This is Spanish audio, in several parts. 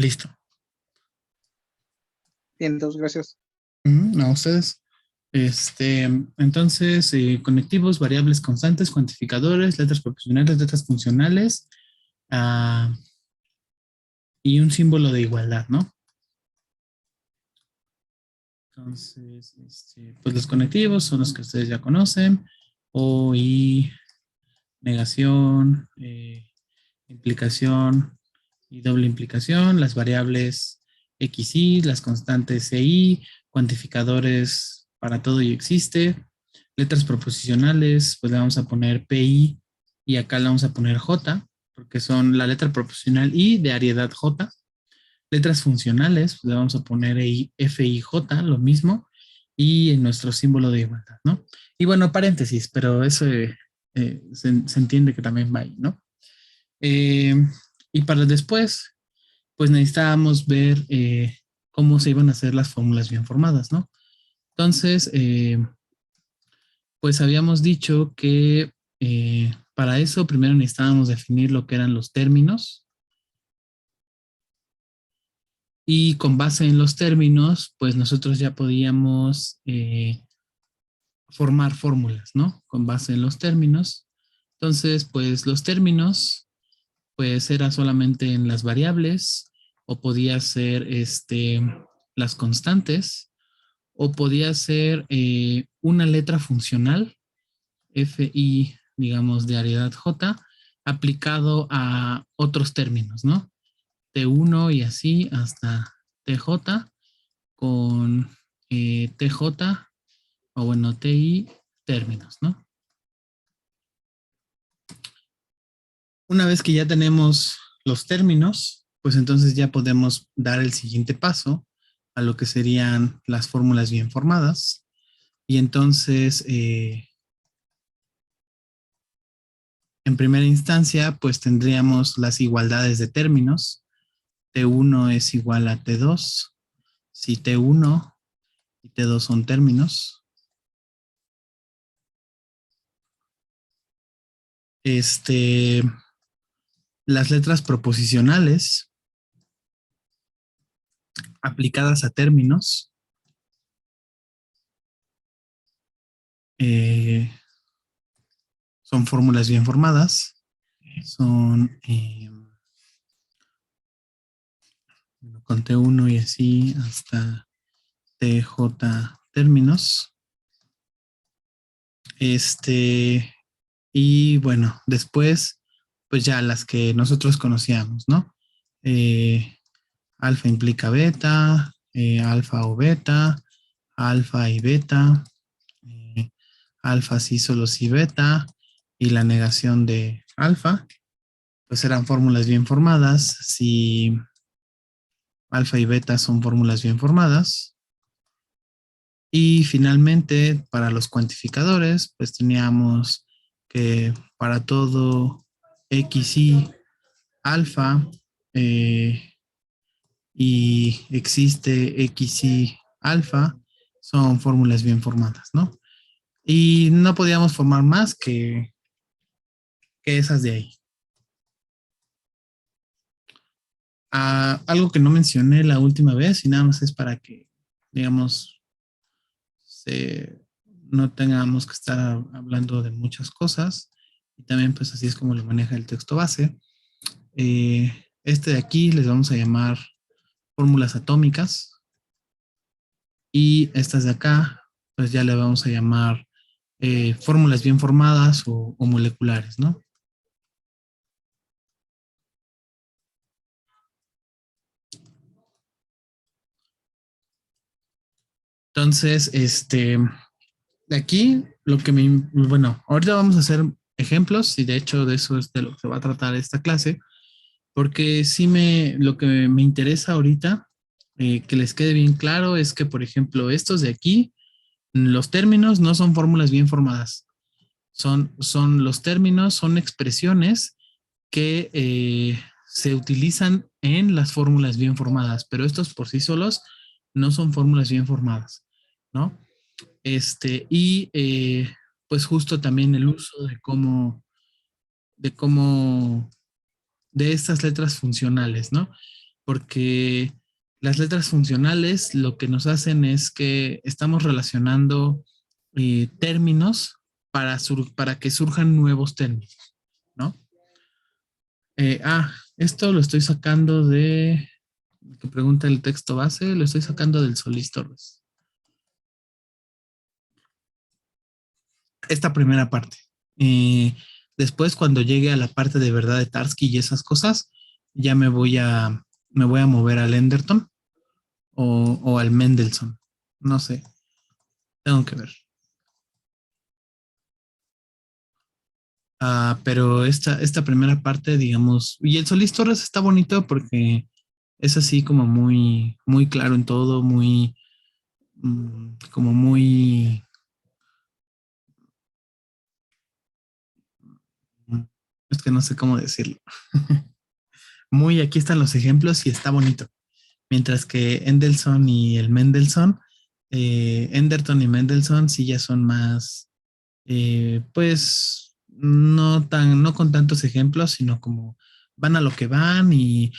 Listo. Bien, entonces, gracias. No, ustedes. Entonces, conectivos, variables constantes, cuantificadores, letras proporcionales, letras funcionales, ah, y un símbolo de igualdad, ¿no? Entonces, pues los conectivos son los que ustedes ya conocen, o y negación, implicación y doble implicación, las variables x, y, las constantes y, cuantificadores para todo y existe, letras proposicionales, pues le vamos a poner pi y acá le vamos a poner j, porque son la letra proposicional y de ariedad j. Letras funcionales, pues le vamos a poner f y j, lo mismo, y en nuestro símbolo de igualdad, ¿no? Y bueno, paréntesis, pero eso se entiende que también va ahí, ¿no? Eh, y para después, pues necesitábamos ver cómo se iban a hacer las fórmulas bien formadas, ¿no? Entonces, pues habíamos dicho que para eso primero necesitábamos definir lo que eran los términos y con base en los términos, pues nosotros ya podíamos formar fórmulas, ¿no? Con base en los términos. Entonces, pues los términos, pues era solamente en las variables o podía ser las constantes o podía ser una letra funcional, FI, digamos, de ariedad J, aplicado a otros términos, ¿no? T1 y así hasta TJ con TJ o bueno, TI términos, ¿no? Una vez que ya tenemos los términos, pues entonces ya podemos dar el siguiente paso a lo que serían las fórmulas bien formadas. Y entonces, en primera instancia, pues tendríamos las igualdades de términos. T1 es igual a T2. Si T1 y T2 son términos, este, las letras proposicionales aplicadas a términos eh, son fórmulas bien formadas. Son con T1 y así hasta TJ términos. Y bueno, después, pues ya las que nosotros conocíamos, ¿no? Eh, alfa implica beta, alfa o beta, alfa y beta, eh, alfa sí, solo sí beta, y la negación de alfa, pues eran fórmulas bien formadas. Si alfa y beta son fórmulas bien formadas. Y finalmente, para los cuantificadores, pues teníamos que para todo x y alfa y existe x y alfa, son fórmulas bien formadas, ¿no? Y no podíamos formar más que esas de ahí. Algo que no mencioné la última vez y nada más es para que, digamos, no tengamos que estar hablando de muchas cosas y también pues así es como lo maneja el texto base. Este de aquí les vamos a llamar fórmulas atómicas y estas de acá pues ya le vamos a llamar fórmulas bien formadas o moleculares, ¿no? Entonces, de aquí lo que bueno, ahorita vamos a hacer ejemplos y de hecho de eso es de lo que se va a tratar esta clase, porque sí lo que me interesa ahorita, que les quede bien claro, es que, por ejemplo, estos de aquí, los términos no son fórmulas bien formadas. Son los términos, son expresiones que se utilizan en las fórmulas bien formadas, pero estos por sí solos no son fórmulas bien formadas, ¿no? Y pues justo también el uso de cómo, de estas letras funcionales, ¿no? porque las letras funcionales lo que nos hacen es que estamos relacionando términos para que surjan nuevos términos, ¿no? Esto lo estoy sacando de, que pregunta el texto base, lo estoy sacando del Solís Torres. Esta primera parte. Eh, Después, cuando llegue a la parte de verdad de Tarski y esas cosas, ya me voy a mover al Enderton o al Mendelssohn. No sé, tengo que ver. Pero esta primera parte, digamos, y el Solís Torres está bonito porque es así como muy, muy claro en todo, muy, como muy, mm, es que no sé cómo decirlo. Muy, aquí están los ejemplos y está bonito. Mientras que Endelson y el Mendelssohn, Enderton y Mendelssohn sí ya son más, pues, no con tantos ejemplos, sino como van a lo que van y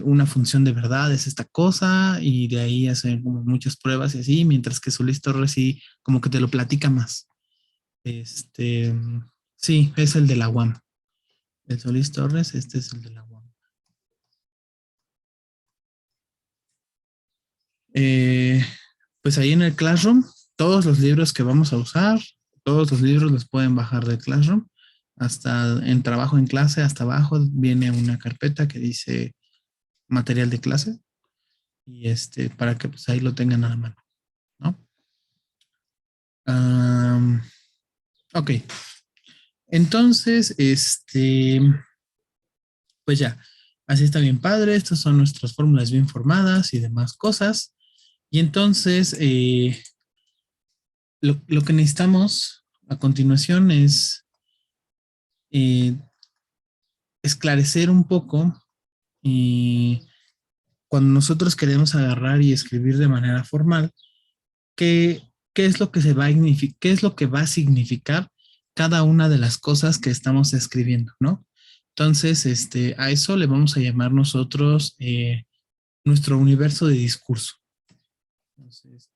una función de verdad es esta cosa y de ahí hacen como muchas pruebas y así, mientras que Solís Torres sí como que te lo platica más. Este, sí, es el de la UAM. El Solís Torres, este es el de la UAM. Eh, pues ahí en el Classroom, todos los libros que vamos a usar, todos los libros los pueden bajar de Classroom. Hasta en trabajo en clase, hasta abajo viene una carpeta que dice material de clase y para que pues ahí lo tengan a la mano, ¿no? Um, ok, entonces, pues ya, así está bien padre, estas son nuestras fórmulas bien formadas y demás cosas. Y entonces, lo que necesitamos a continuación es eh, esclarecer un poco eh, cuando nosotros queremos agarrar y escribir de manera formal, qué es lo que qué es lo que va a significar cada una de las cosas que estamos escribiendo, ¿no? Entonces, a eso le vamos a llamar nosotros nuestro universo de discurso. Entonces,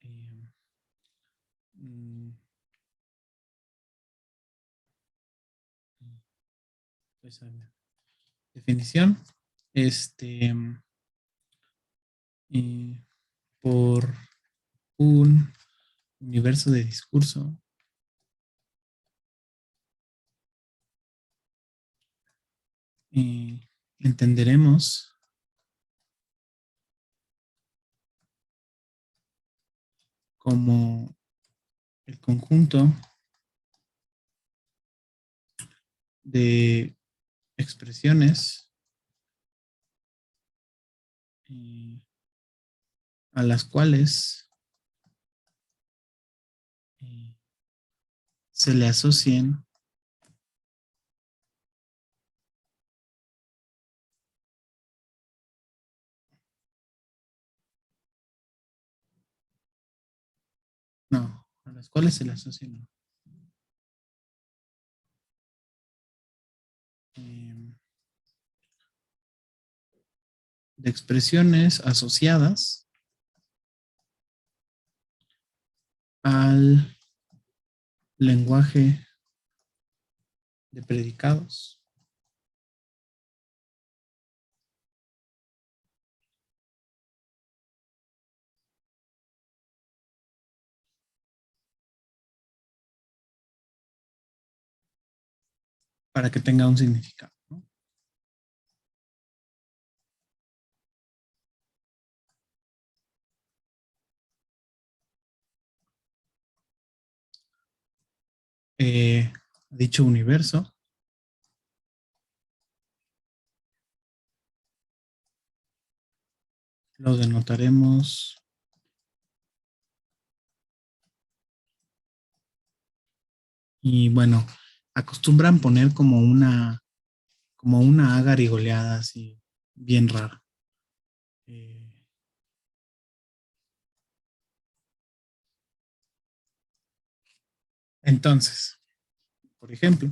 mm, pues, a ver, definición, este, eh, por un universo de discurso, eh, entenderemos como el conjunto de expresiones eh, a las cuales eh, se le asocien no, a las cuales se le asocien no, eh, de expresiones asociadas al lenguaje de predicados para que tenga un significado, ¿no? Dicho universo lo denotaremos y bueno, acostumbran poner como una agar y goleada así bien rara. Eh, entonces, por ejemplo,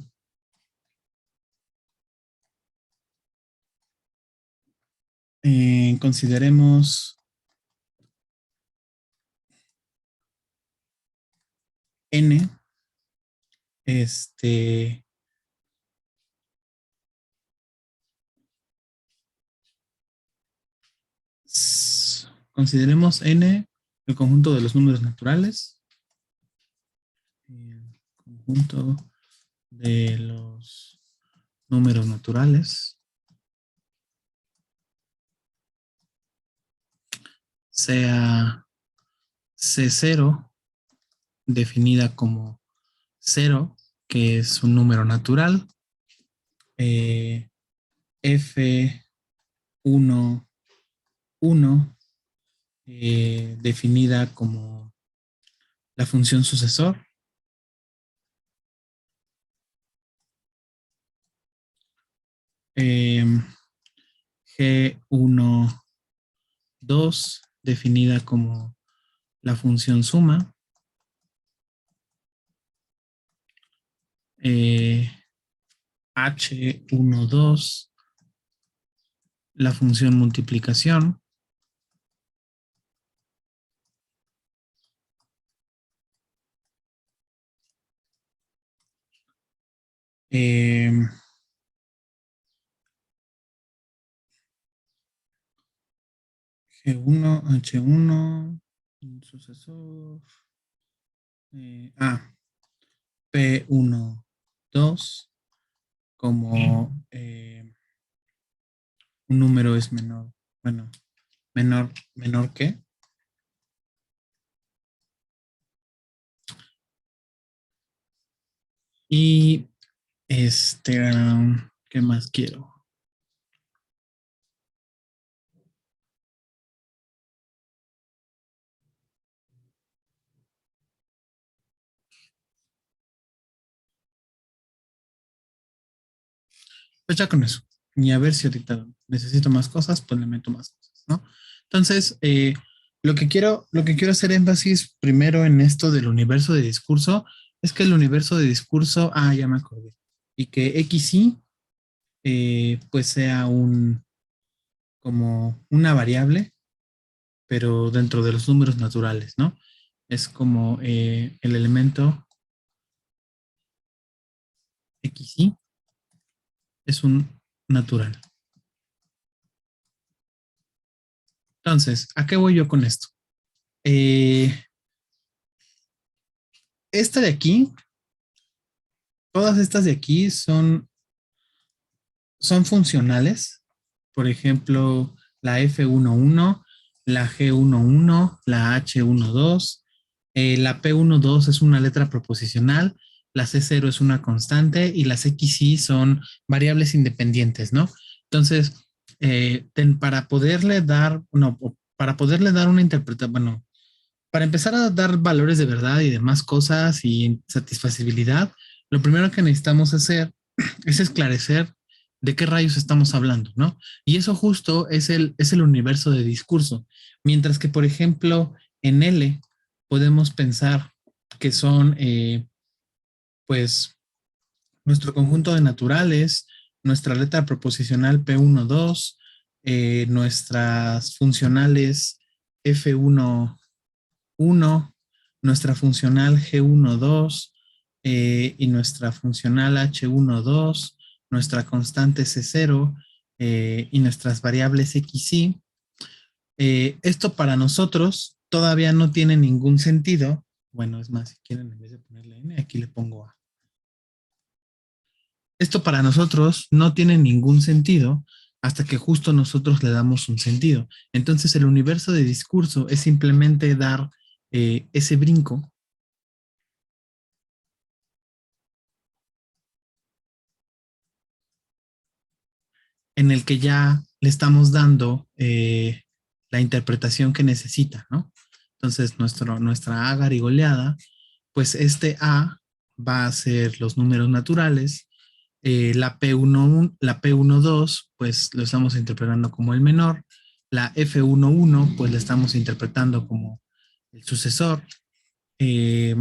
consideremos n, consideremos n el conjunto de los números naturales. El conjunto de los números naturales sea C0, definida como 0, que es un número natural, F1, 1, definida como la función sucesor, G1, 2, definida como la función suma, H1, 2, la función multiplicación, G1, H1, sucesor, P1, 2, como un número es menor, bueno, menor que. Y ¿qué más quiero? Pues ya con eso. Y a ver si ahorita necesito más cosas, pues le meto más cosas, ¿no? Entonces, lo que quiero hacer énfasis primero en esto del universo de discurso es que el universo de discurso, ya me acordé, y que XY pues sea como una variable, pero dentro de los números naturales, ¿no? Es como el elemento XY es un natural. Entonces, ¿a qué voy yo con esto? Esta de aquí, todas estas de aquí son funcionales. Por ejemplo, la F11, la G11, la H12, la P12 es una letra proposicional, la C0 es una constante y las XY son variables independientes, ¿no? Entonces, para poderle dar, no, para poderle dar una interpretación, bueno, para empezar a dar valores de verdad y demás cosas y satisfacibilidad, lo primero que necesitamos hacer es esclarecer de qué rayos estamos hablando, ¿no? Y eso justo es el universo de discurso. Mientras que, por ejemplo, en L podemos pensar que son, pues, nuestro conjunto de naturales, nuestra letra proposicional P12, nuestras funcionales F11, nuestra funcional G12 y nuestra funcional H12, nuestra constante C0 y nuestras variables XY. Esto para nosotros todavía no tiene ningún sentido. Bueno, es más, si quieren, en vez de ponerle N, aquí le pongo A. Esto para nosotros no tiene ningún sentido hasta que justo nosotros le damos un sentido. Entonces el universo de discurso es simplemente dar ese brinco en el que ya le estamos dando la interpretación que necesita, ¿no? Entonces nuestra A garigoleada, pues este A va a ser los números naturales, la P12, pues lo estamos interpretando como el menor, la F11, pues la estamos interpretando como el sucesor, eh,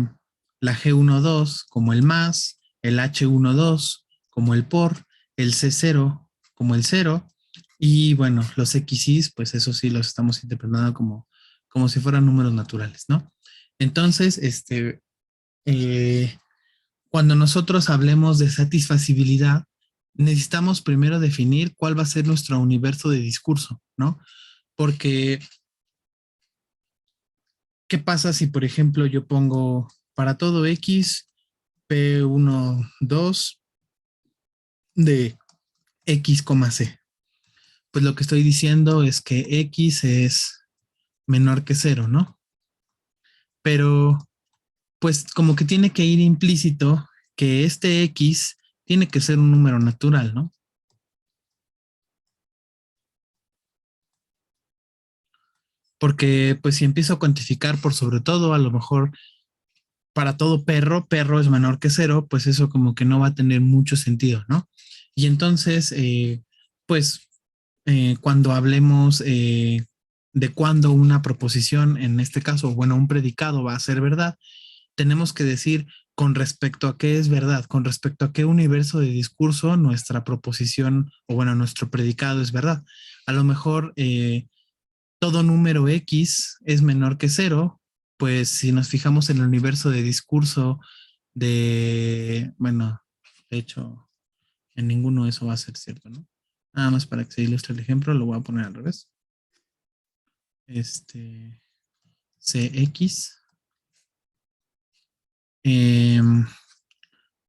la G12 como el más, el H12 como el por, el C0 como el cero, Y bueno, los XYs, pues eso sí los estamos interpretando como si fueran números naturales, ¿no? Entonces, eh, cuando nosotros hablemos de satisfacibilidad, necesitamos primero definir cuál va a ser nuestro universo de discurso, ¿no? Porque, ¿qué pasa si, por ejemplo, yo pongo para todo X, P1, 2 de X, C? Pues lo que estoy diciendo es que X es menor que cero, ¿no? Pero pues como que tiene que ir implícito que este X tiene que ser un número natural, ¿no? Porque pues si empiezo a cuantificar por sobre todo, a lo mejor para todo perro, perro es menor que cero, pues eso como que no va a tener mucho sentido, ¿no? Y entonces, pues cuando hablemos de cuándo una proposición, en este caso, bueno, un predicado va a ser verdad, tenemos que decir con respecto a qué es verdad, con respecto a qué universo de discurso nuestra proposición o bueno, nuestro predicado es verdad. A lo mejor todo número X es menor que cero, pues si nos fijamos en el universo de discurso bueno, de hecho, en ninguno de eso va a ser cierto, ¿no? Nada más para que se ilustre el ejemplo, lo voy a poner al revés. Este, CX. Eh,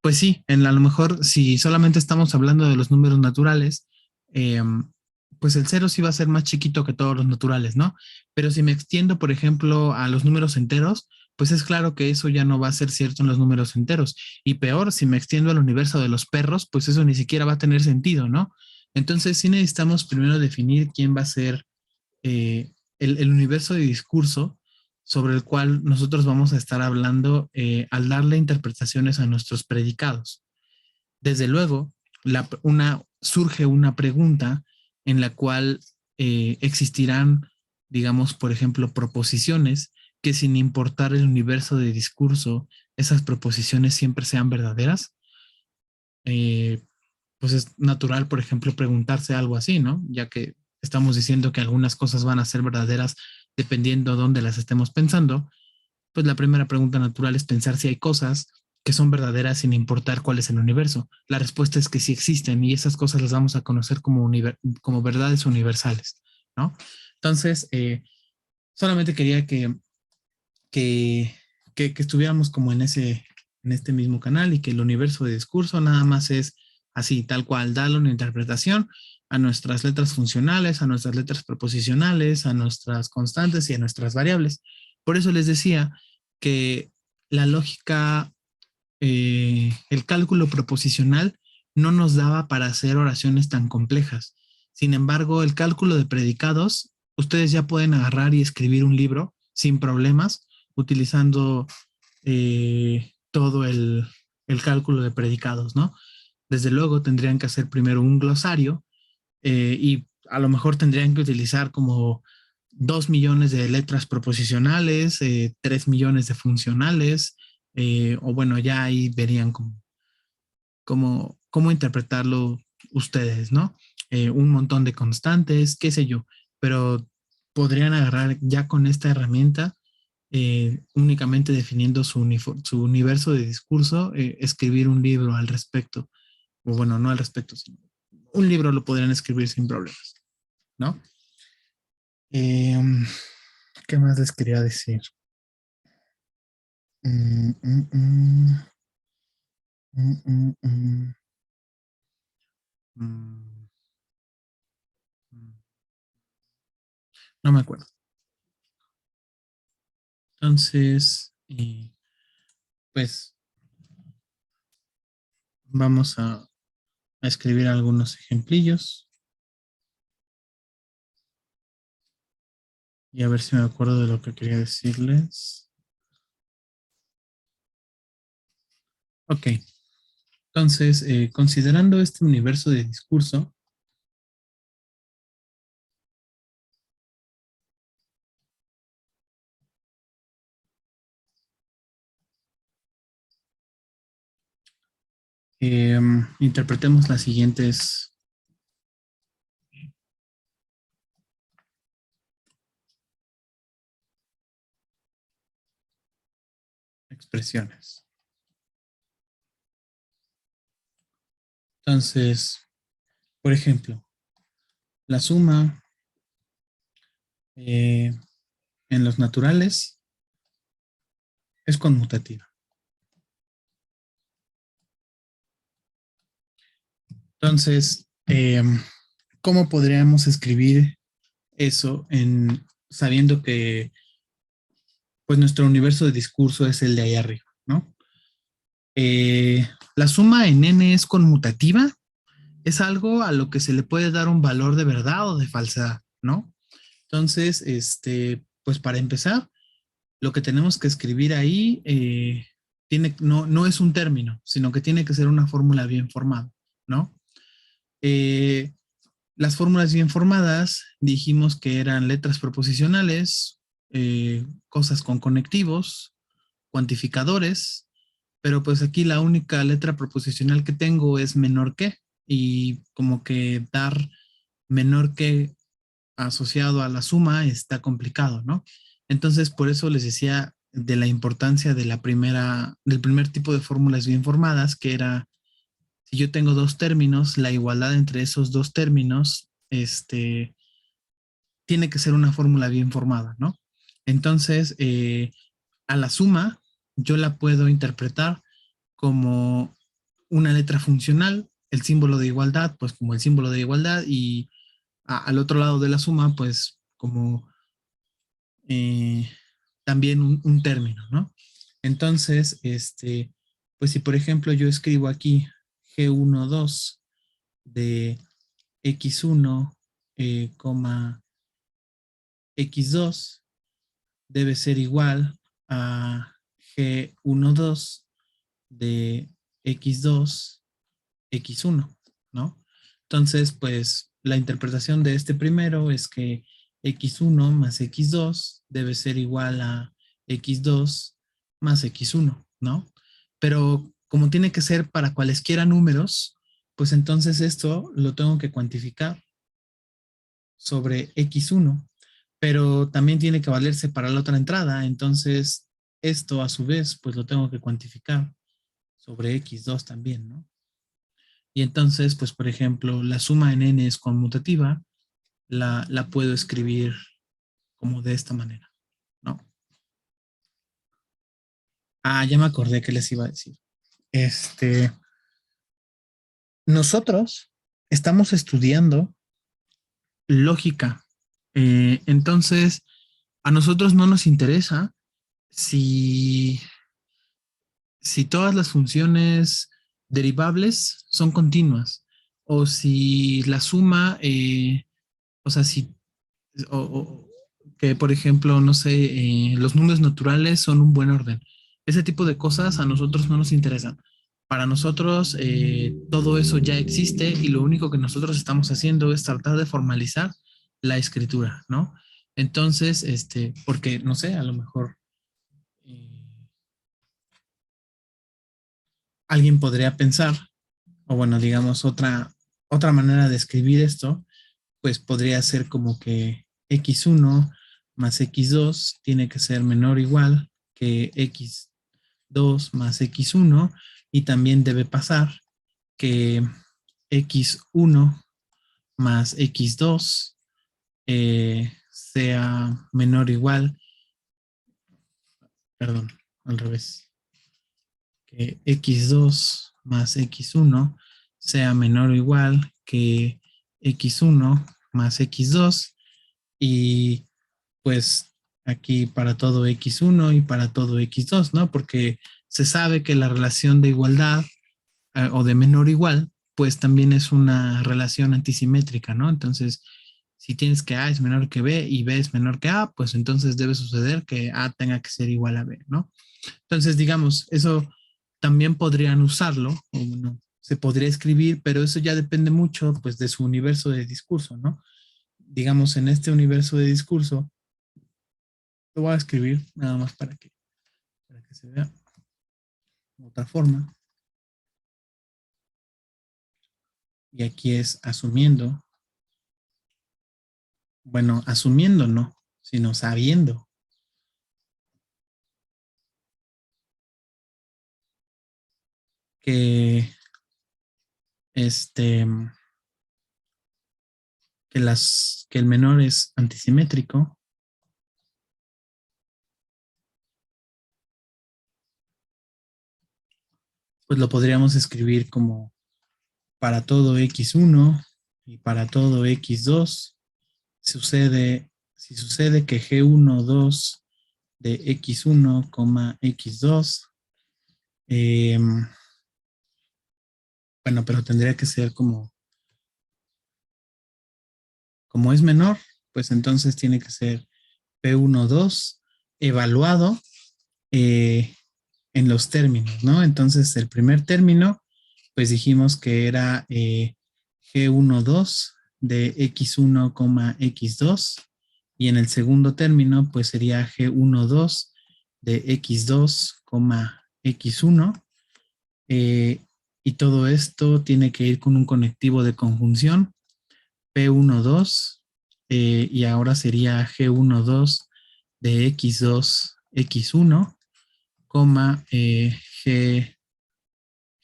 pues sí, a lo mejor si solamente estamos hablando de los números naturales, eh, pues el cero sí va a ser más chiquito que todos los naturales, ¿no? Pero si me extiendo, por ejemplo, a los números enteros, pues es claro que eso ya no va a ser cierto en los números enteros. Y peor, si me extiendo al universo de los perros, pues eso ni siquiera va a tener sentido, ¿no? Entonces sí necesitamos primero definir quién va a ser el universo de discurso sobre el cual nosotros vamos a estar hablando al darle interpretaciones a nuestros predicados. Desde luego, surge una pregunta en la cual existirán, digamos, por ejemplo, proposiciones que sin importar el universo de discurso, esas proposiciones siempre sean verdaderas. Eh, pues es natural, por ejemplo, preguntarse algo así, ¿no? Ya que estamos diciendo que algunas cosas van a ser verdaderas dependiendo de dónde las estemos pensando, pues la primera pregunta natural es pensar si hay cosas que son verdaderas sin importar cuál es el universo. La respuesta es que sí existen y esas cosas las vamos a conocer como verdades universales, ¿no? Entonces, solamente quería que, que estuviéramos como en este mismo canal y que el universo de discurso nada más es así, tal cual, darle una interpretación a nuestras letras funcionales, a nuestras letras proposicionales, a nuestras constantes y a nuestras variables. Por eso les decía que la lógica, el cálculo proposicional no nos daba para hacer oraciones tan complejas. Sin embargo, el cálculo de predicados, ustedes ya pueden agarrar y escribir un libro sin problemas utilizando todo el cálculo de predicados, ¿no? Desde luego tendrían que hacer primero un glosario y a lo mejor tendrían que utilizar como 2 millones de letras proposicionales, 3 millones de funcionales, o bueno, ya ahí verían cómo interpretarlo ustedes, ¿no? Un montón de constantes, qué sé yo, pero podrían agarrar ya con esta herramienta, únicamente definiendo su universo de discurso, escribir un libro al respecto, o bueno, no al respecto, sino un libro lo podrían escribir sin problemas, ¿no? Eh, ¿Qué más les quería decir? Mm, mm, mm, mm, mm, mm, mm, mm. No me acuerdo. Entonces, pues vamos a escribir algunos ejemplillos y a ver si me acuerdo de lo que quería decirles. Ok, entonces, considerando este universo de discurso, interpretemos las siguientes expresiones. Entonces, por ejemplo, la suma en los naturales es conmutativa. Entonces, ¿cómo podríamos escribir eso sabiendo que pues nuestro universo de discurso es el de ahí arriba, ¿no? La suma en n es conmutativa, es algo a lo que se le puede dar un valor de verdad o de falsedad, ¿no? Entonces, pues para empezar, lo que tenemos que escribir ahí no es un término, sino que tiene que ser una fórmula bien formada, ¿no? Eh, las fórmulas bien formadas dijimos que eran letras proposicionales, cosas con conectivos, cuantificadores, pero pues aquí la única letra proposicional que tengo es menor que, y como que dar menor que asociado a la suma está complicado, ¿no? Entonces, por eso les decía de la importancia de del primer tipo de fórmulas bien formadas, que era, si yo tengo dos términos, la igualdad entre esos dos términos, tiene que ser una fórmula bien formada, ¿no? Entonces, a la suma, yo la puedo interpretar como una letra funcional, el símbolo de igualdad, pues como el símbolo de igualdad, y al otro lado de la suma, pues como eh, también un término, ¿no? Entonces, pues si por ejemplo yo escribo aquí G12 de X1, X2 debe ser igual a G12 de X2, X1, ¿no? Entonces, pues la interpretación de este primero es que X1 más X2 debe ser igual a X2 más X1, ¿no? Pero como tiene que ser para cualesquiera números, pues entonces esto lo tengo que cuantificar sobre X1, pero también tiene que valerse para la otra entrada, entonces esto a su vez pues lo tengo que cuantificar sobre X2 también, ¿no? Y entonces, pues por ejemplo, la suma en n es conmutativa, la puedo escribir como de esta manera, ¿no? Ah, ya me acordé que les iba a decir. Este, nosotros estamos estudiando lógica. Entonces, a nosotros no nos interesa si, si todas las funciones derivables son continuas o si la suma, o sea, si, o que por ejemplo, no sé, los números naturales son un buen orden. Ese tipo de cosas a nosotros no nos interesan. Para nosotros, todo eso ya existe y lo único que nosotros estamos haciendo es tratar de formalizar la escritura, ¿no? Entonces, porque, no sé, a lo mejor eh, alguien podría pensar, o bueno, digamos, otra manera de escribir esto, pues podría ser como que x1 más x2 tiene que ser menor o igual que x2 más x1 y también debe pasar que x1 más x2 sea menor o igual, perdón, al revés, que x2 más x1 sea menor o igual que x1 más x2 y pues aquí para todo x1 y para todo x2, ¿no? Porque se sabe que la relación de igualdad o de menor igual, pues también es una relación antisimétrica, ¿no? Entonces, si tienes que A es menor que B y B es menor que A, pues entonces debe suceder que A tenga que ser igual a B, ¿no? Entonces, digamos, eso también podrían usarlo, o bueno, se podría escribir, pero eso ya depende mucho, pues, de su universo de discurso, ¿no? Digamos, en este universo de discurso, lo voy a escribir nada más para que se vea de otra forma. Y aquí es asumiendo, bueno, asumiendo no, sino sabiendo que este que el menor es antisimétrico, pues lo podríamos escribir como para todo x1 y para todo x2 si sucede que g1,2 de x1, x2, eh, bueno, pero tendría que ser como es menor, pues entonces tiene que ser p1,2 evaluado eh, en los términos, ¿no? Entonces el primer término, pues dijimos que era g1,2 de x1, x2, y en el segundo término, pues sería g1,2 de x2, x1, y todo esto tiene que ir con un conectivo de conjunción p1,2, y ahora sería g1,2 de x2, x1, g,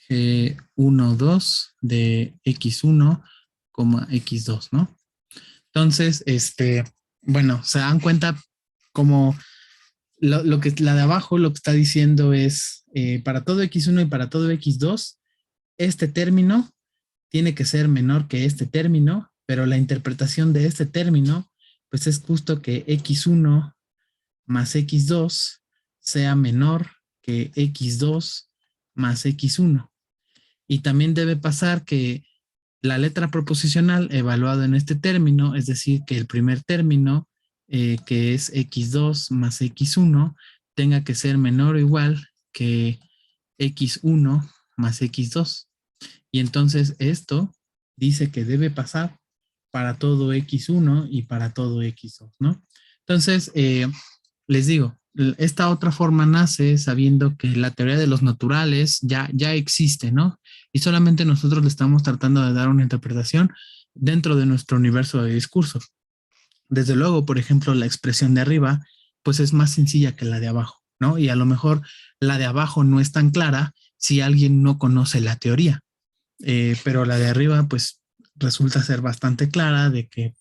g1,2 de x1, x2, ¿no? Entonces, bueno, se dan cuenta como lo que la de abajo lo que está diciendo es para todo x1 y para todo x2, este término tiene que ser menor que este término, pero la interpretación de este término, pues es justo que x1 más x2 sea menor que x2 más x1. Y también debe pasar que la letra proposicional evaluado en este término, es decir, que el primer término, que es x2 más x1, tenga que ser menor o igual que x1 más x2. Y entonces esto dice que debe pasar para todo x1 y para todo x2, ¿no? Entonces, les digo, esta otra forma nace sabiendo que la teoría de los naturales ya existe, ¿no? Y solamente nosotros le estamos tratando de dar una interpretación dentro de nuestro universo de discurso. Desde luego, por ejemplo, la expresión de arriba, pues es más sencilla que la de abajo, ¿no? Y a lo mejor la de abajo no es tan clara si alguien no conoce la teoría, pero la de arriba, pues resulta ser bastante clara de que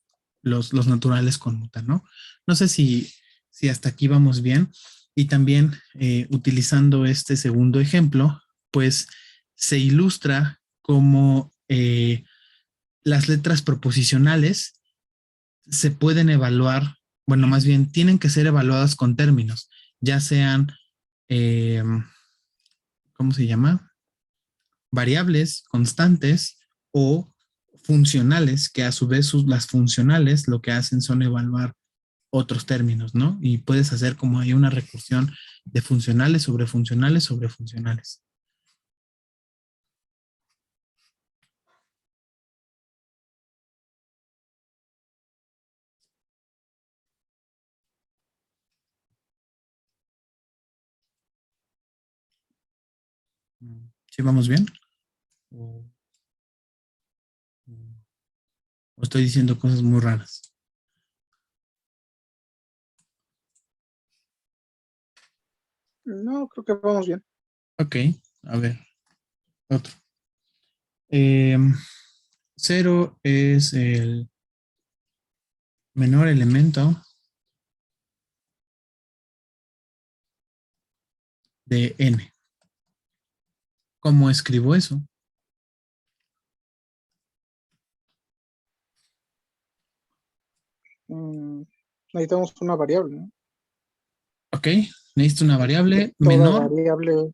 los naturales conmutan, ¿no? No sé si hasta aquí vamos bien. Y también utilizando este segundo ejemplo, pues se ilustra cómo las letras proposicionales se pueden evaluar, bueno, más bien tienen que ser evaluadas con términos, ya sean, eh, ¿cómo se llama? Variables, constantes o funcionales, que a su vez las funcionales lo que hacen son evaluar otros términos, ¿no? Y puedes hacer como hay una recursión de funcionales sobre funcionales sobre funcionales. ¿Sí vamos bien? ¿O, o estoy diciendo cosas muy raras? No, creo que vamos bien. Ok, a ver, otro. Eh, 0 es el menor elemento de n. ¿Cómo escribo eso? Mm, necesitamos una variable, ¿no? Ok, necesito una Que variable toda menor. variable,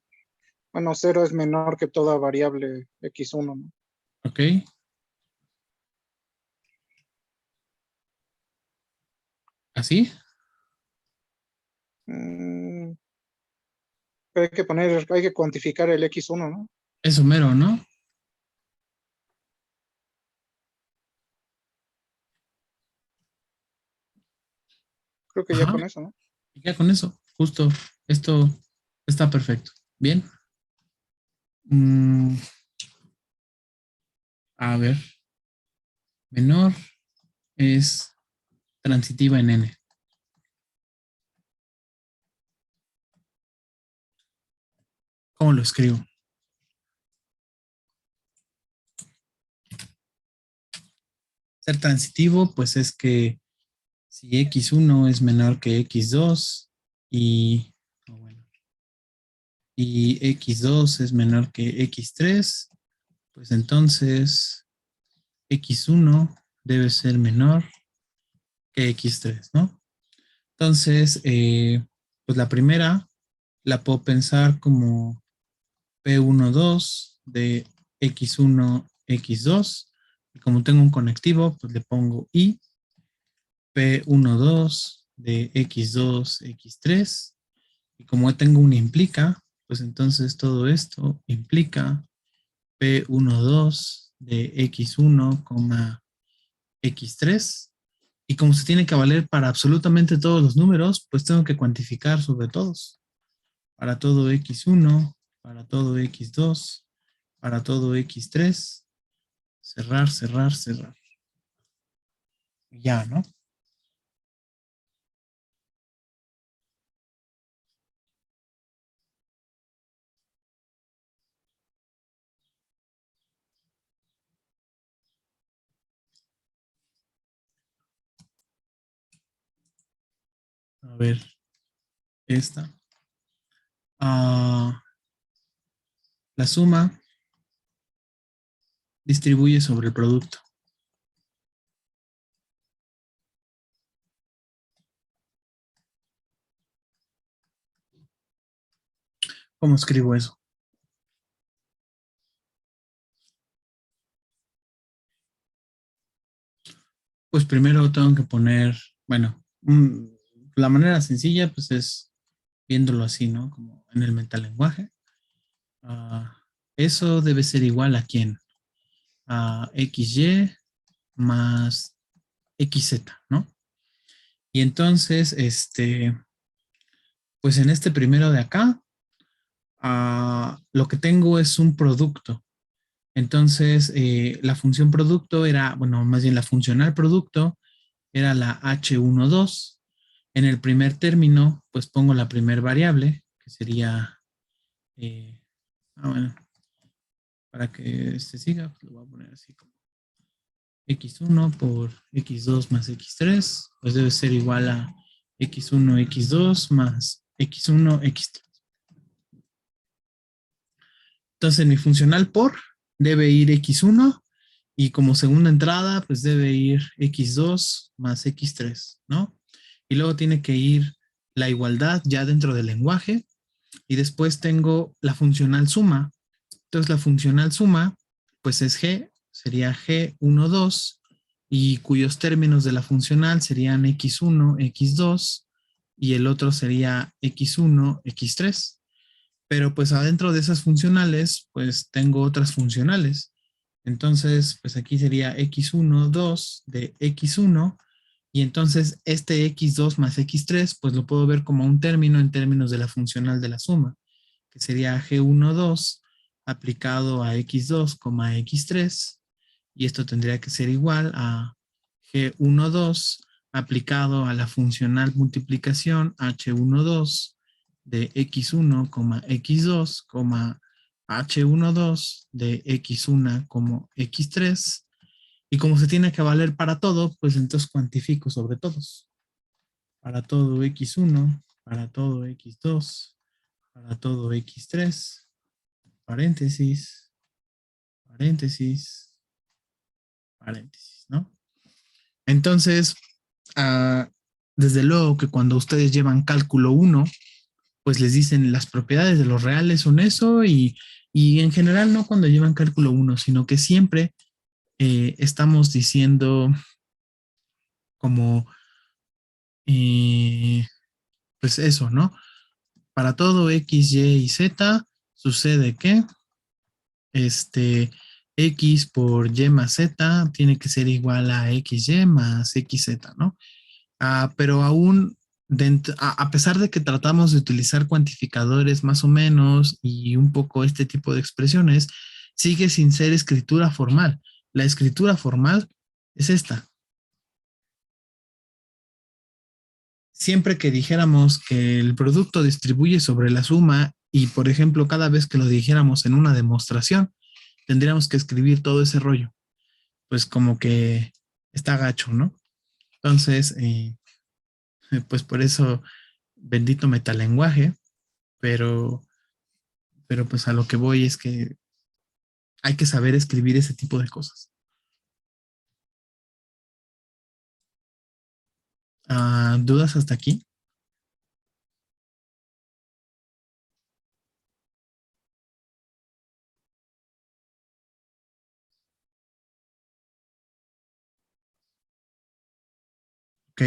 bueno, 0 es menor que toda variable x1, ¿no? Ok, así. Mm, pero hay que cuantificar el x1, ¿no? Es mero, ¿no? Creo que ya Ajá, con eso, ¿no? y ya con eso, justo esto está perfecto. Bien. Mm, a ver, menor es transitiva en n. ¿Cómo lo escribo? ser transitivo, pues es que si x1 es menor que x2 y, bueno, y x2 es menor que x3, pues entonces x1 debe ser menor que x3, ¿no? Entonces, pues la primera la puedo pensar como P12 de x1, x2. Y como tengo un conectivo, pues le pongo I, P12 de x2, x3. Y como tengo un implica, pues entonces todo esto implica P12 de x1, x3. Y como se tiene que valer para absolutamente todos los números, pues tengo que cuantificar sobre todos. Para todo x1, para todo x2, para todo x3, cerrar, cerrar, cerrar. Ya, ¿no? A ver, esta. Ah, la suma distribuye sobre el producto. ¿Cómo escribo eso? Pues primero tengo que poner, bueno, la manera sencilla pues es viéndolo así, ¿no? Como en el metalenguaje. Ah, eso debe ser igual a quién? A XY más XZ, ¿no? Y entonces, pues en este primero de acá, lo que tengo es un producto. Entonces, la función producto era, bueno, más bien la funcional producto era la H12. En el primer término, pues pongo la primer variable, que sería, eh, bueno, para que se siga, pues lo voy a poner así como x1 por x2 más x3, pues debe ser igual a x1, x2 más x1, x3. Entonces mi funcional por debe ir x1 y como segunda entrada pues debe ir x2 más x3, ¿no? Y luego tiene que ir la igualdad ya dentro del lenguaje y después tengo la funcional suma. Entonces la funcional suma pues es g, sería g12 y cuyos términos de la funcional serían x1, x2 y el otro sería x1, x3. Pero pues adentro de esas funcionales, pues tengo otras funcionales. Entonces, pues aquí sería x1, 2 de x1 y entonces este x2 más x3, pues lo puedo ver como un término en términos de la funcional de la suma, que sería g12 aplicado a x2, x3 y esto tendría que ser igual a g12 aplicado a la funcional multiplicación h12 de x1, x2, h12 de x1 como x3. Y como se tiene que valer para todo, pues entonces cuantifico sobre todos. Para todo x1, para todo x2, para todo x3, paréntesis, paréntesis, paréntesis, ¿no? Entonces, uh, desde luego que cuando ustedes llevan cálculo 1, pues les dicen las propiedades de los reales son eso y en general no cuando llevan cálculo 1, sino que siempre estamos diciendo como, eh, pues eso, ¿no? Para todo X, Y y Z sucede que X por Y más Z tiene que ser igual a XY más XZ, ¿no? Pero aún, a pesar de que tratamos de utilizar cuantificadores más o menos y un poco este tipo de expresiones, sigue sin ser escritura formal. La escritura formal es esta. Siempre que dijéramos que el producto distribuye sobre la suma y, por ejemplo, cada vez que lo dijéramos en una demostración, tendríamos que escribir todo ese rollo. Pues como que está gacho, ¿no? Entonces, pues por eso, bendito metalenguaje, pero, pero pues a lo que voy es que hay que saber escribir ese tipo de cosas. ¿Dudas hasta aquí? Ok,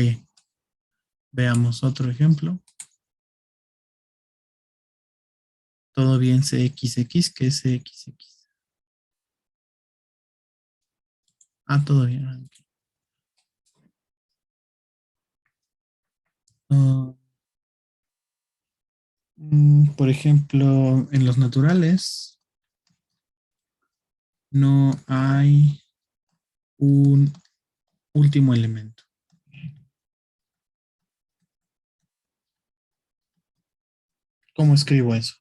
veamos otro ejemplo. Todo bien CXX, ¿qué es CXX? Todo bien. Ok. Ah, por ejemplo, en los naturales no hay un último elemento. ¿Cómo escribo eso?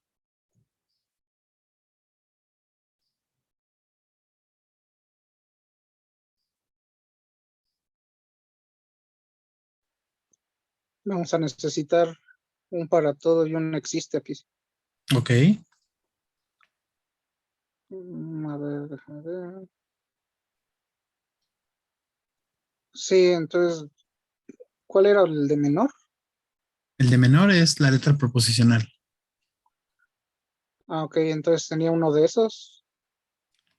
Vamos a necesitar un para todo y un existe aquí. Ok, A ver, déjame ver. Sí, entonces, ¿cuál era el de menor? el de menor es la letra proposicional. Ok, entonces tenía uno de esos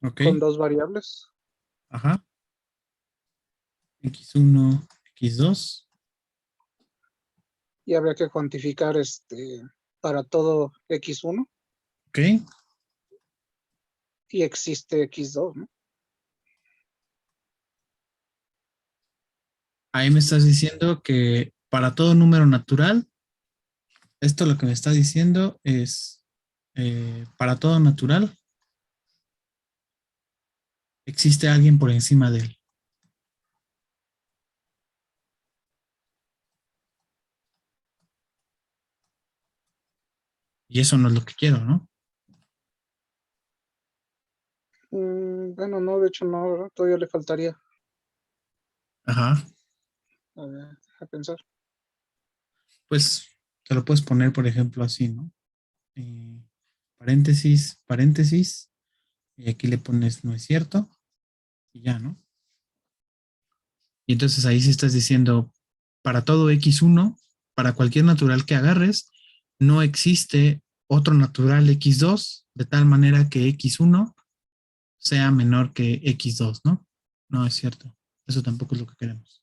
Ok, con dos variables ajá, X1, X2. y habría que cuantificar para todo x1 Ok, y existe x2, ¿no? ahí me estás diciendo que para todo número natural, esto lo que me está diciendo es, para todo natural, existe alguien por encima de él. Y eso no es lo que quiero, ¿no? Bueno, no, de hecho no, ¿verdad? Todavía le faltaría. Ajá, A ver, a pensar. pues te lo puedes poner, por ejemplo, así, ¿no? Paréntesis, paréntesis, y aquí le pones no es cierto, y ya, ¿no? Y entonces ahí sí estás diciendo, para todo X1, para cualquier natural que agarres, no existe otro natural X2, de tal manera que X1 sea menor que X2, ¿no? No es cierto. Eso tampoco es lo que queremos.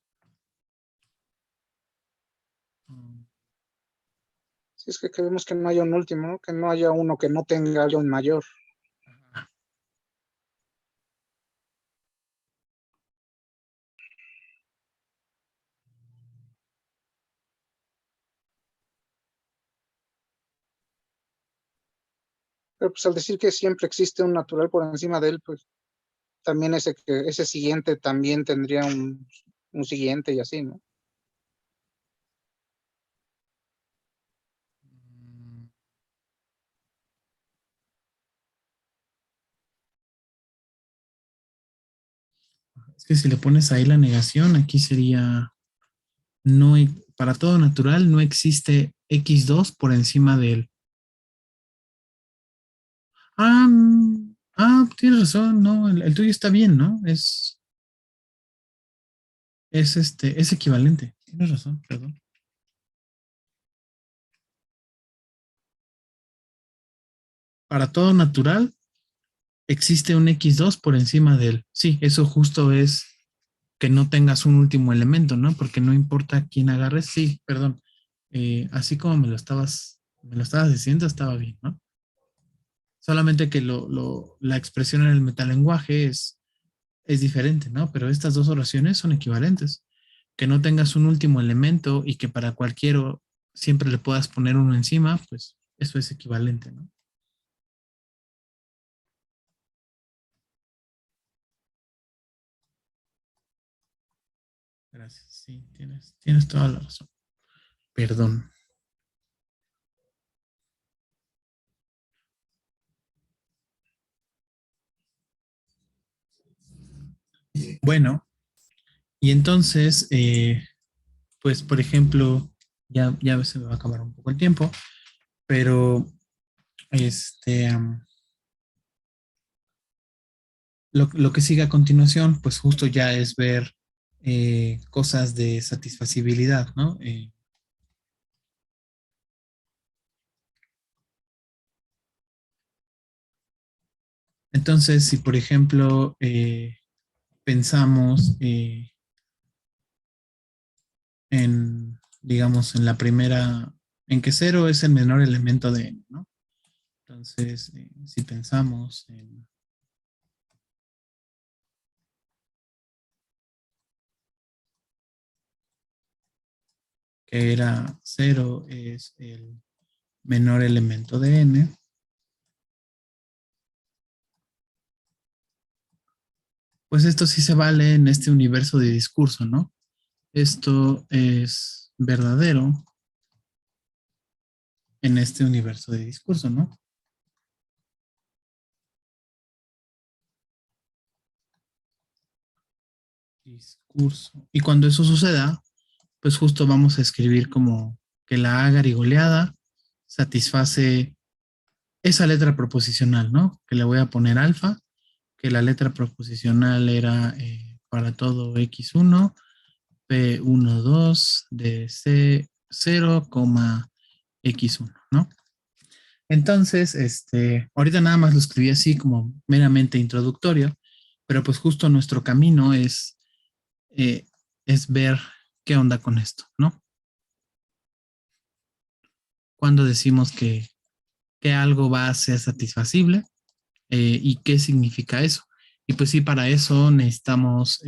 Si es que queremos que no haya un último, ¿no? Que no haya uno que no tenga algo en mayor. Pero pues al decir que siempre existe un natural por encima de él, pues también ese siguiente también tendría un siguiente y así, ¿no? Es que si le pones ahí la negación, aquí sería, no, para todo natural no existe X2 por encima de él. Tienes razón, no, el tuyo está bien, ¿no? Es equivalente. Tienes razón, perdón. Para todo natural existe un X2 por encima de él. Sí, eso justo es que no tengas un último elemento, ¿no? Porque no importa quién agarres, sí, perdón. Así como me lo estabas diciendo, estaba bien, ¿no? Solamente que la expresión en el metalenguaje es diferente, ¿no? Pero estas dos oraciones son equivalentes. Que no tengas un último elemento y que para cualquiera siempre le puedas poner uno encima, pues eso es equivalente, ¿no? Gracias, sí, tienes toda la razón. Perdón. Bueno, Y entonces, pues, por ejemplo, ya se me va a acabar un poco el tiempo, pero lo que sigue a continuación, pues justo ya es ver cosas de satisfacibilidad, ¿no? Entonces, si por ejemplo pensamos digamos, en la primera, en que cero es el menor elemento de n, ¿no? Entonces, si pensamos en que era cero es el menor elemento de n, pues esto sí se vale en este universo de discurso, ¿no? Esto es verdadero en este universo de discurso, ¿no? Discurso. Y cuando eso suceda, pues justo vamos a escribir como que la A garigoleada satisface esa letra proposicional, ¿no? Que le voy a poner alfa, que la letra proposicional era para todo x1, p12 de c0, x1, ¿no? Entonces, ahorita nada más lo escribí así como meramente introductorio, pero pues justo nuestro camino eh, es ver qué onda con esto, ¿no? Cuando decimos que algo va a ser satisfacible y qué significa eso. Y pues sí, para eso necesitamos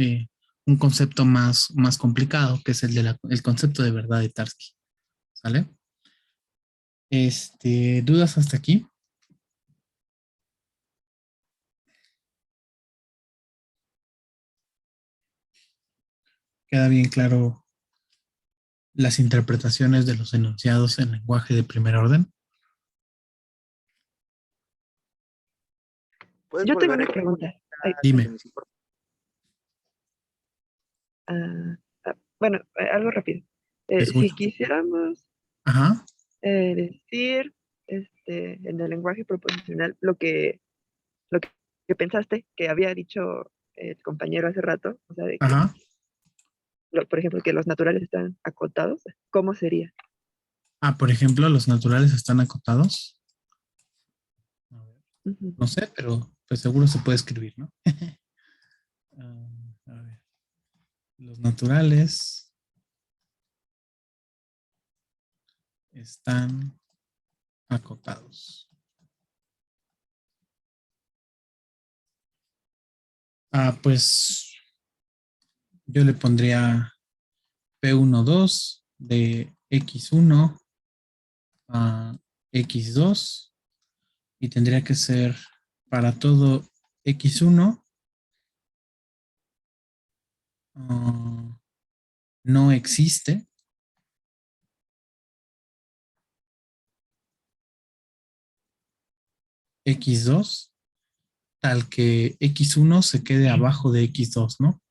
un concepto más complicado, que es el concepto de verdad de Tarski. ¿Sale? ¿Dudas hasta aquí? ¿Queda bien claro las interpretaciones de los enunciados en lenguaje de primer orden? ¿Puedes Yo tengo volver a una pregunta. Ay, Dime. bueno, algo rápido. Te Si escucho. quisiéramos Ajá, decir en el lenguaje proposicional lo que pensaste que había dicho el compañero hace rato, o sea, de que, ajá. por ejemplo, que los naturales están acotados, ¿cómo sería? Ah, por ejemplo, los naturales están acotados. A ver, Ujú. no sé, pero pues seguro se puede escribir, ¿no? A ver. Los naturales están acotados. Ah, pues yo le pondría P12 de X1 a X2 y tendría que ser para todo X1 no existe X2 tal que X1 se quede abajo de X2, ¿no?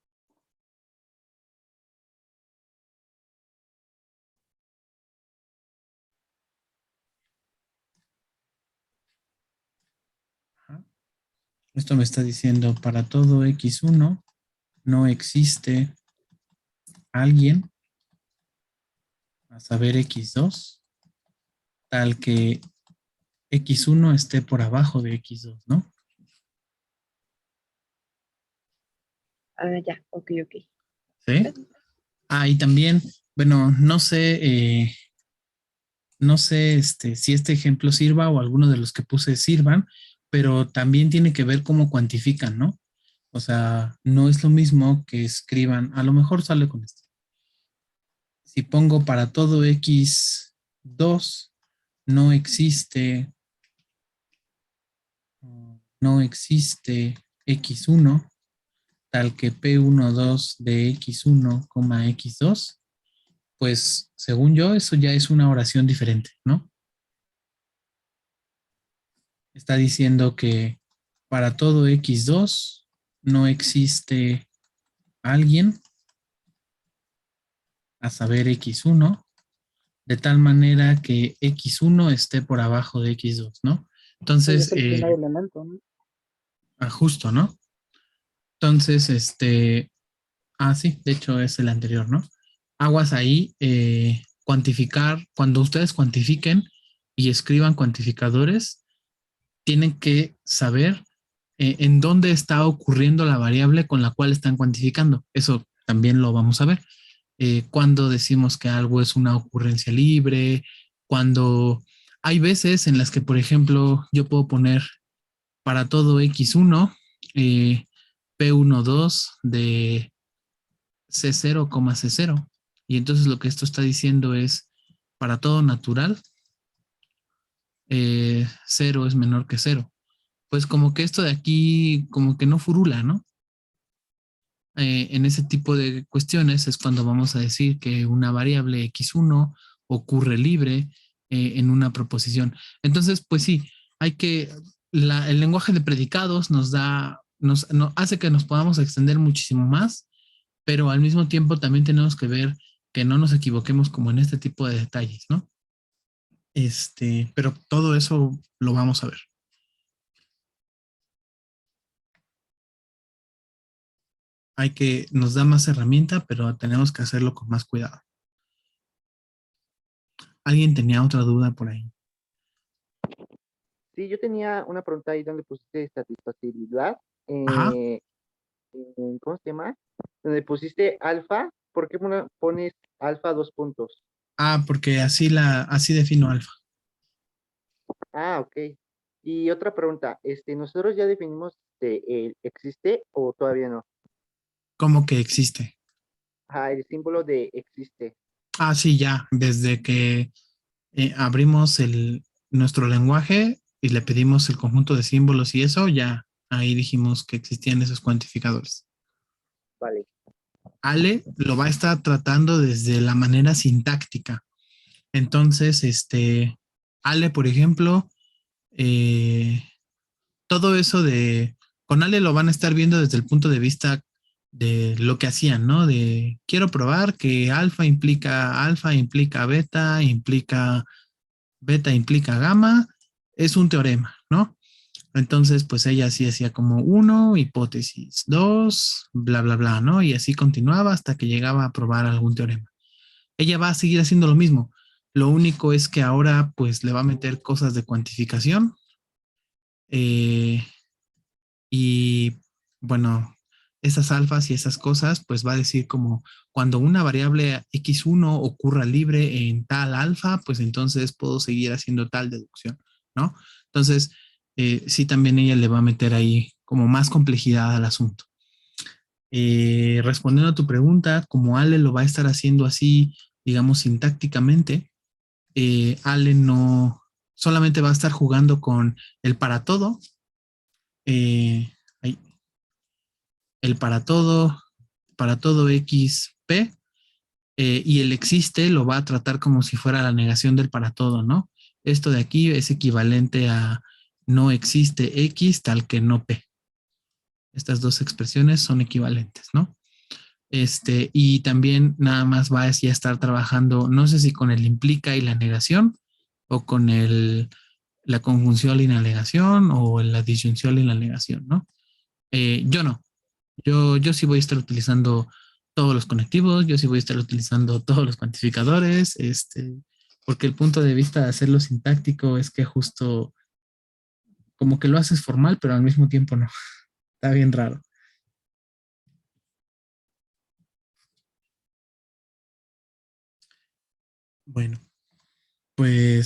Ajá. Esto me está diciendo para todo X1 no existe alguien, a saber X2, tal que X1 esté por abajo de X2, ¿no? Ya, ok, ok. ¿Sí? Ah, y también, bueno, no sé si este ejemplo sirva o alguno de los que puse sirvan, pero también tiene que ver cómo cuantifican, ¿no? O sea, no es lo mismo que escriban, a lo mejor sale con esto. Si pongo para todo X2, no existe, no existe X1, tal que P12 de X1, X2, pues según yo, eso ya es una oración diferente, ¿no? Está diciendo que para todo X2 no existe alguien a saber x1, de tal manera que x1 esté por abajo de x2, ¿no? Pues Entonces, es el primer elemento, ¿no? justo, ¿no? Entonces, sí, de hecho es el anterior, ¿no? Aguas ahí, cuantificar, cuando ustedes cuantifiquen y escriban cuantificadores, tienen que saber en dónde está ocurriendo la variable con la cual están cuantificando. Eso también lo vamos a ver. Cuando decimos que algo es una ocurrencia libre, cuando hay veces en las que, por ejemplo, yo puedo poner para todo x1, P12 de C0, C0. Y entonces lo que esto está diciendo es, para todo natural, 0 es menor que 0. Pues como que esto de aquí, como que no furula, ¿no? En ese tipo de cuestiones es cuando vamos a decir que una variable x1 ocurre libre en una proposición. Entonces, pues sí, hay que, el lenguaje de predicados nos hace que nos podamos extender muchísimo más, pero al mismo tiempo también tenemos que ver que no nos equivoquemos como en este tipo de detalles, ¿no? Pero todo eso lo vamos a ver. Nos da más herramienta, pero tenemos que hacerlo con más cuidado. ¿Alguien tenía otra duda por ahí? Sí, yo tenía una pregunta ahí donde pusiste satisfactibilidad. Ajá. ¿Cómo se llama? Donde pusiste alfa, ¿por qué pones alfa 2 puntos? Porque así defino alfa. Ah, ok. Y otra pregunta, ¿nosotros ya definimos el existe o todavía no? ¿Cómo que existe? Ah, el símbolo de existe. Sí, ya. Desde que abrimos nuestro lenguaje y le pedimos el conjunto de símbolos y eso, ya ahí dijimos que existían esos cuantificadores. Vale. Ale lo va a estar tratando desde la manera sintáctica. Entonces, Ale, por ejemplo, eh, todo eso con Ale lo van a estar viendo desde el punto de vista de lo que hacían, ¿no? De quiero probar que alfa implica beta implica gamma, es un teorema, ¿no? Entonces, pues ella sí hacía como uno, hipótesis, dos, bla, bla, bla, ¿no? Y así continuaba hasta que llegaba a probar algún teorema. Ella va a seguir haciendo lo mismo. Lo único es que ahora, pues, le va a meter cosas de cuantificación. eh, y, bueno, esas alfas y esas cosas, pues va a decir como cuando una variable x1 ocurra libre en tal alfa, pues entonces puedo seguir haciendo tal deducción, ¿no? Entonces, sí, también ella le va a meter ahí como más complejidad al asunto. Respondiendo a tu pregunta, como Ale lo va a estar haciendo así, digamos, sintácticamente, Ale no solamente va a estar jugando con el para todo, eh, ahí, el para todo XP, y el existe lo va a tratar como si fuera la negación del para todo, ¿no? Esto de aquí es equivalente a no existe X tal que no P. Estas dos expresiones son equivalentes, ¿no? Y también nada más va a estar trabajando, no sé si con el implica y la negación, o con la conjunción y la negación, o la disyunción y la negación, ¿no? Yo no. Yo sí voy a estar utilizando todos los conectivos, yo sí voy a estar utilizando todos los cuantificadores, porque el punto de vista de hacerlo sintáctico es que justo como que lo haces formal, pero al mismo tiempo no. Está bien raro. Bueno, pues